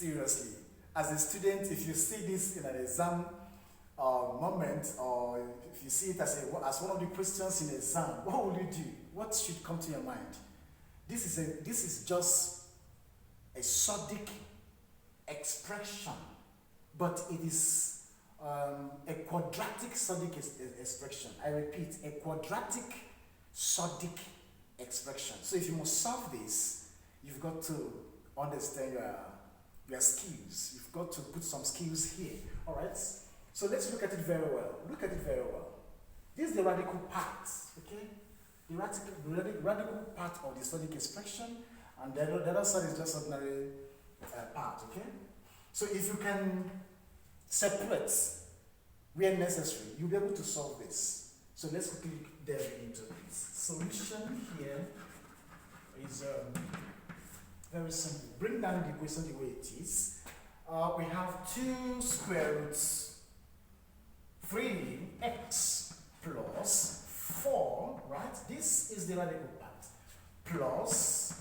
Seriously. As a student, if you see this in an exam moment, or if you see it as one of the questions in exam, what will you do? What should come to your mind? This is just a SURDIC expression, but it is a quadratic SURDIC expression. I repeat, a quadratic SURDIC expression. So if you must solve this, you've got to understand your skills. You've got to put some skills here. All right. So let's look at it very well. Look at it very well. This is the radical part. Okay. The radical part of the SURDIC expression, and the other side is just ordinary part. Okay. So if you can separate where necessary, you'll be able to solve this. So let's quickly delve into this. Solution here is very simple. Bring down the equation the way it is. We have 2 square roots 3x plus 4, right? This is the radical part. Plus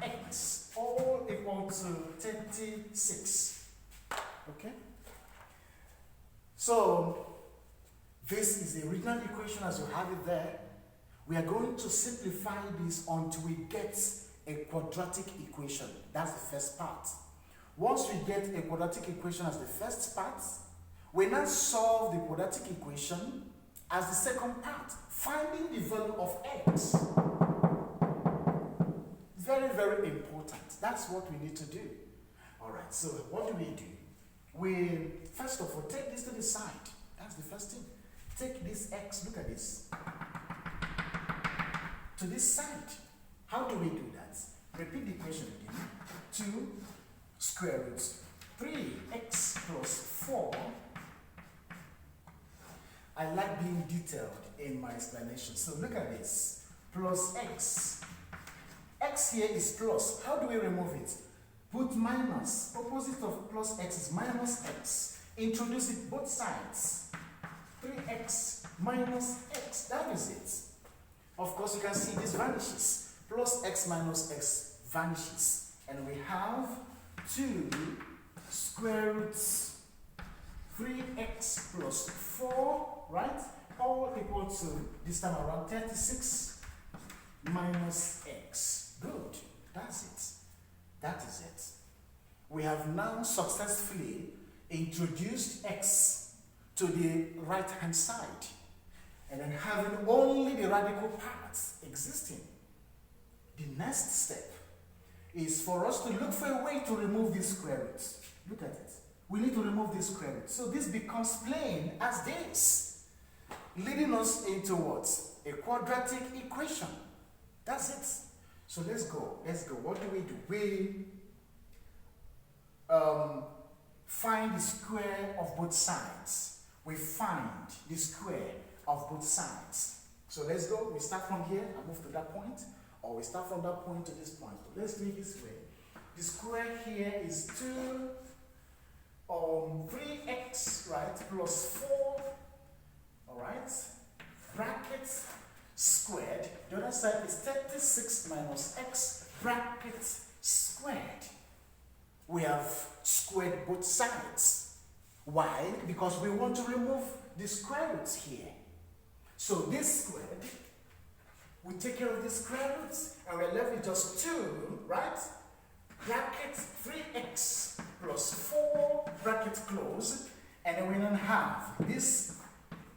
x, all equal to 36. Okay? So, this is the original equation as you have it there. We are going to simplify this until we get a quadratic equation. That's the first part. Once we get a quadratic equation as the first part, we now solve the quadratic equation as the second part, finding the value of x. Very, very important. That's what we need to do. All right, so what do? We, first of all, take this to the side. That's the first thing. Take this x, look at this, to this side. How do we do that? Repeat the equation again. 2 square roots 3x plus 4. I like being detailed in my explanation. So look at this. Plus x. X here is plus. How do we remove it? Put minus. Opposite of plus x is minus x. Introduce it both sides. 3x minus x. That is it. Of course, you can see this vanishes. Plus x minus x vanishes. And we have 2 square roots 3x plus 4, right? All equal to, this time around, 36 minus x. Good. That's it. That is it. We have now successfully introduced x to the right-hand side, and then having only the radical parts existing. The next step is for us to look for a way to remove these square roots. Look at it. We need to remove this square root. So this becomes plain as this, leading us into what? A quadratic equation. That's it. So let's go. Let's go. What do? We find the square of both sides. We find the square of both sides. So let's go. We start from here and move to that point, or we start from that point to this point. So let's do it this way. The square here is 3x, right, plus 4, all right, bracket squared. The other side is 36 minus x, bracket squared. We have squared both sides. Why? Because we want to remove the square roots here. So this squared, we take care of the square roots, and we're left with just 2, right? Bracket 3x plus 4, bracket close, and then we then have this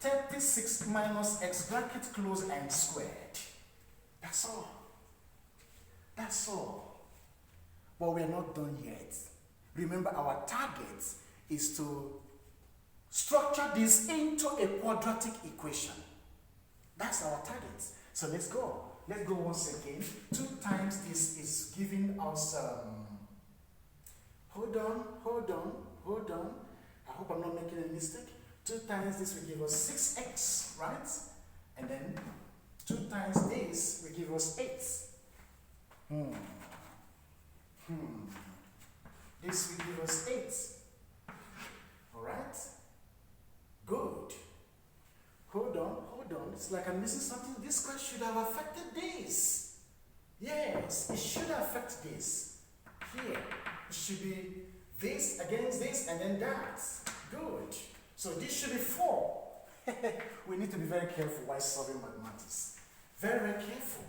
36 minus x, bracket close and squared. That's all. That's all. But we're not done yet. Remember, our target is to structure this into a quadratic equation. That's our target. So let's go. Let's go once again. 2 times this is giving us, hold on. I hope I'm not making a mistake. 2 times this will give us 6x, right? And then 2 times this will give us 8. This will give us 8. All right? Good. Hold on. It's like I'm missing something. This square should have affected this. Yes, it should affect this. Here, it should be this against this, and then that. Good. So this should be 4. We need to be very careful while solving mathematics. Very, very careful.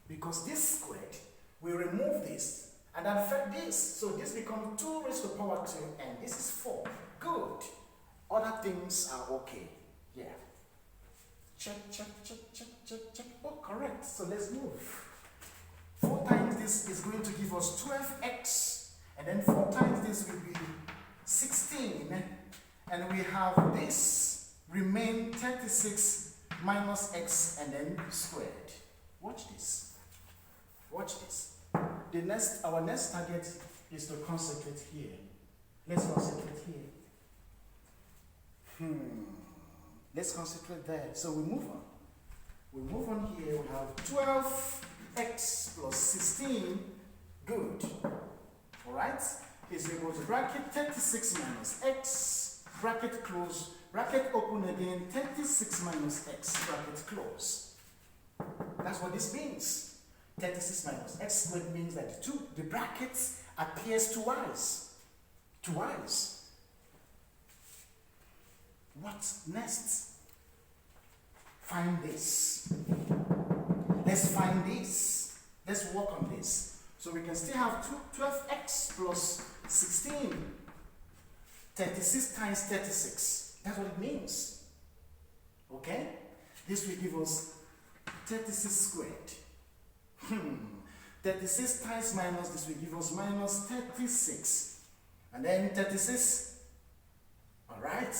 Because this squared, we remove this, and that affect this. So this becomes 2 raised to the power 2, and this is 4. Good. Other things are okay. Yeah. Check, check, check, check, check, check. Oh, correct. So let's move. 4 times this is going to give us 12x. And then 4 times this will be 16. And we have this remain 36 minus x and then squared. Watch this. Watch this. Our next target is to concentrate here. Let's concentrate here. Let's concentrate there. So we move on. We move on here. We have 12x plus 16. Good. Alright? Is equal to bracket 36 minus x, bracket close, bracket open again, 36 minus x, bracket close. That's what this means. 36 minus x squared means that the brackets appears twice. Twice. What next? Find this. Let's find this. Let's work on this. So we can still have 12x plus 16. 36 times 36. That's what it means. Okay? This will give us 36 squared. 36 times minus this will give us minus 36. And then 36. Alright?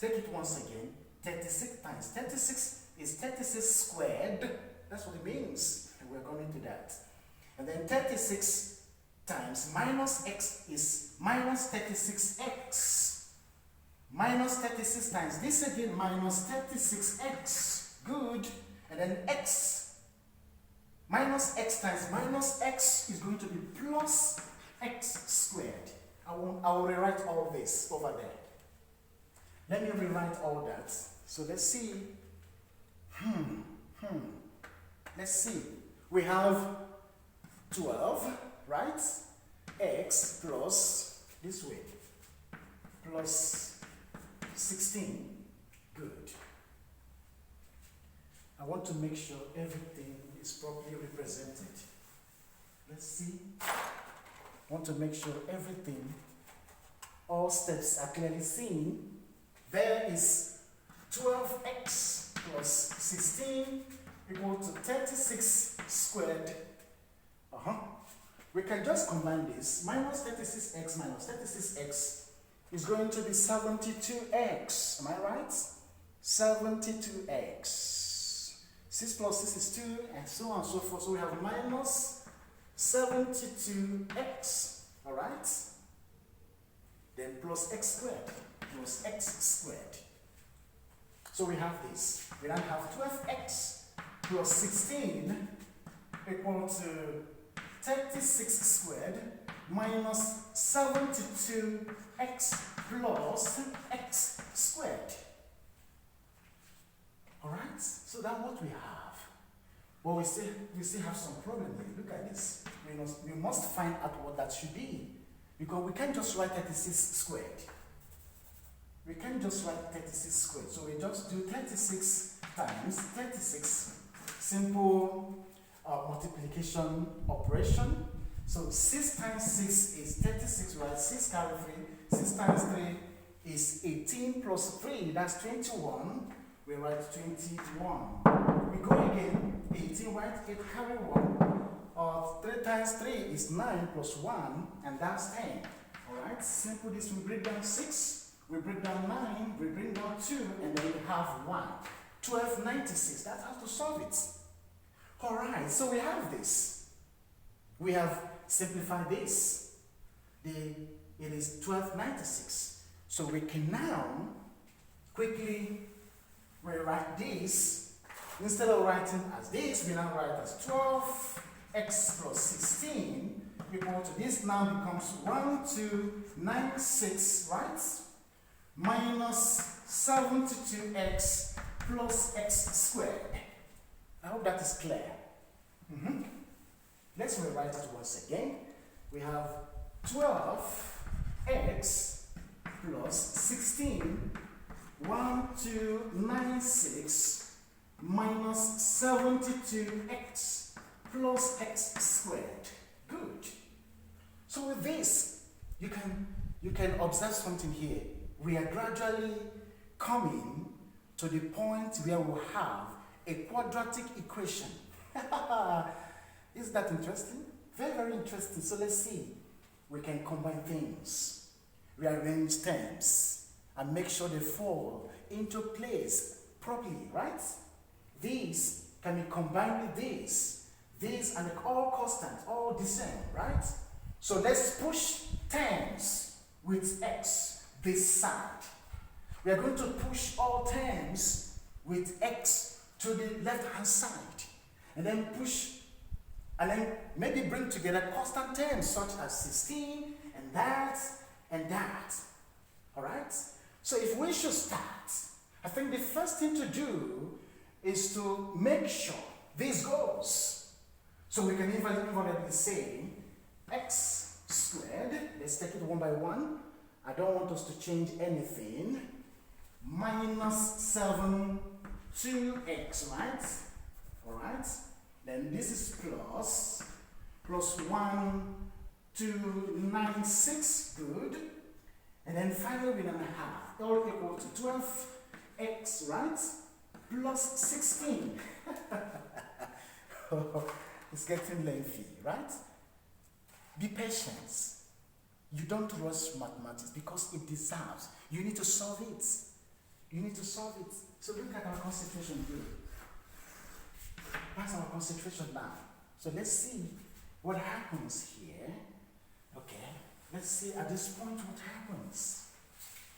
Take it once again. 36 times 36 is 36 squared. That's what it means. And we're going to that. And then 36 times minus x is minus 36x. Minus 36 times this again, minus 36x. Good. And then x. Minus x times minus x is going to be plus x squared. I will rewrite all this over there. Let me rewrite all that. So let's see. Let's see. We have 12, right? X plus, this way, plus 16. Good. I want to make sure everything is properly represented. Let's see. I want to make sure everything, all steps are clearly seen. There is 12x plus 16 equal to 36 squared. We can just combine this. Minus 36x minus 36x is going to be 72x. Am I right? 72x. 6 plus 6 is 2, and so on and so forth. So we have minus 72x. Alright? Then plus x squared. Plus x squared. So we have this. We then have 12x plus 16 equal to 36 squared minus 72x plus x squared. Alright? So that's what we have. But we still have some problem here. Look at this. We must find out what that should be. Because we can't just write 36 squared. We can't just write 36 squared. So we just do 36 times 36. Simple multiplication operation. So 6 times 6 is 36, right? 6 carry 3. 6 times 3 is 18 plus 3, that's 21. We write 21. We go again, 18, right? 8 carry 1. 3 times 3 is 9 plus 1, and that's 10. Alright, simple this, we break down 6, we break down 9, we bring down 2, and then we have 1. 1296, that's how to solve it. Alright, so we have this. We have simplified this. It is 1296. So we can now quickly rewrite this. Instead of writing as this, we now write as 12x plus 16 equal to this now becomes 1296, right? Minus 72x plus x squared. I hope that is clear. Let's rewrite it once again. We have 12 x plus 16, 1296 minus 72x plus x squared. Good. So with this, you can observe something here. We are gradually coming to the point where we have a quadratic equation. Isn't that interesting? Very, very interesting. So let's see. We can combine things, rearrange terms, and make sure they fall into place properly, right? These can be combined with these and all constants, all the same, right? So let's push terms with x this side. We are going to push all terms with x to the left-hand side, and then push, and then maybe bring together constant terms such as 16 and that and that. All right? So if we should start, I think the first thing to do is to make sure this goes. So we can invariably say x squared, let's take it one by one. I don't want us to change anything. Minus 7 2x, right? All right? Then this is plus 1 296, good. And then finally we're gonna have all equal to 12x, right? Plus 16. It's getting lengthy, right? Be patient. You don't rush mathematics because it deserves. You need to solve it. You need to solve it. So look at our concentration here. That's our concentration now. So let's see what happens here. Okay. Let's see at this point what happens.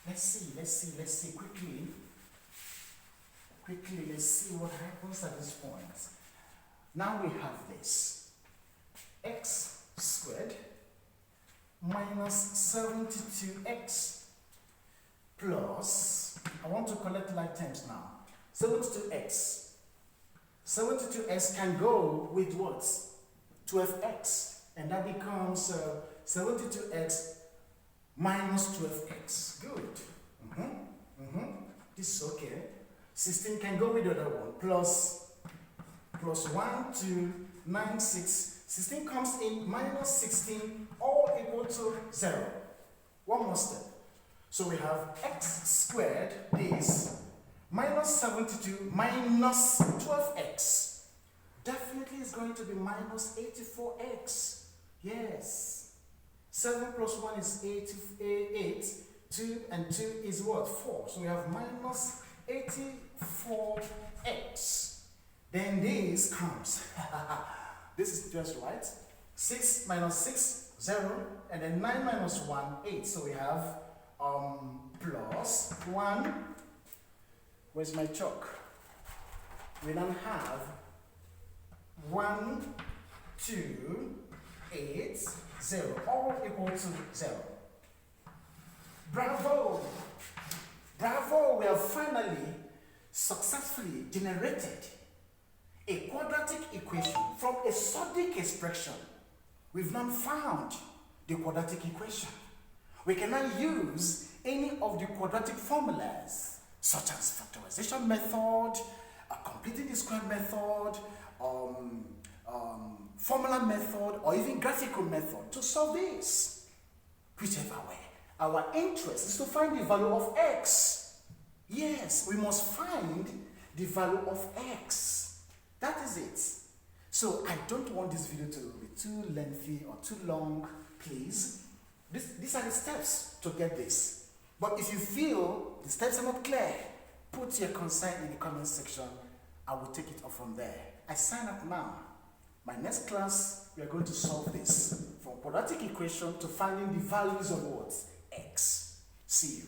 Let's see quickly. Quickly, let's see what happens at this point. Now we have this. X squared minus 72x plus, I want to collect like terms now. 72x. 72x can go with what? 12x. And that becomes 72x minus 12x. Good. This is okay. 16 can go with the other one. Plus 1 2 9 6. 16 comes in, minus 16, all equal to 0. One more step. So we have x squared, this, minus 72 minus 12x. Definitely is going to be minus 84x. Yes. 7 plus 1 is 8, 2 and 2 is what? 4. So we have minus 84x. Then this comes. This is just right. 6 minus 6, 0. And then 9 minus 1, 8. So we have plus 1. Where's my chalk? We then have 1, 2, 8, 0. All equal to 0. Bravo! Bravo! We have finally successfully generated a quadratic equation from a SURDIC expression. We've now found the quadratic equation. We can now use any of the quadratic formulas, such as factorization method, completing the square method, formula method, or even graphical method to solve this. Whichever way. Our interest is to find the value of x. Yes, we must find the value of x. That is it. So I don't want this video to be too lengthy or too long, please. These are the steps to get this. But if you feel the steps are not clear, put your concern in the comment section. I will take it off from there. I sign up now. My next class, we are going to solve this from quadratic equation to finding the values of what? X. See you.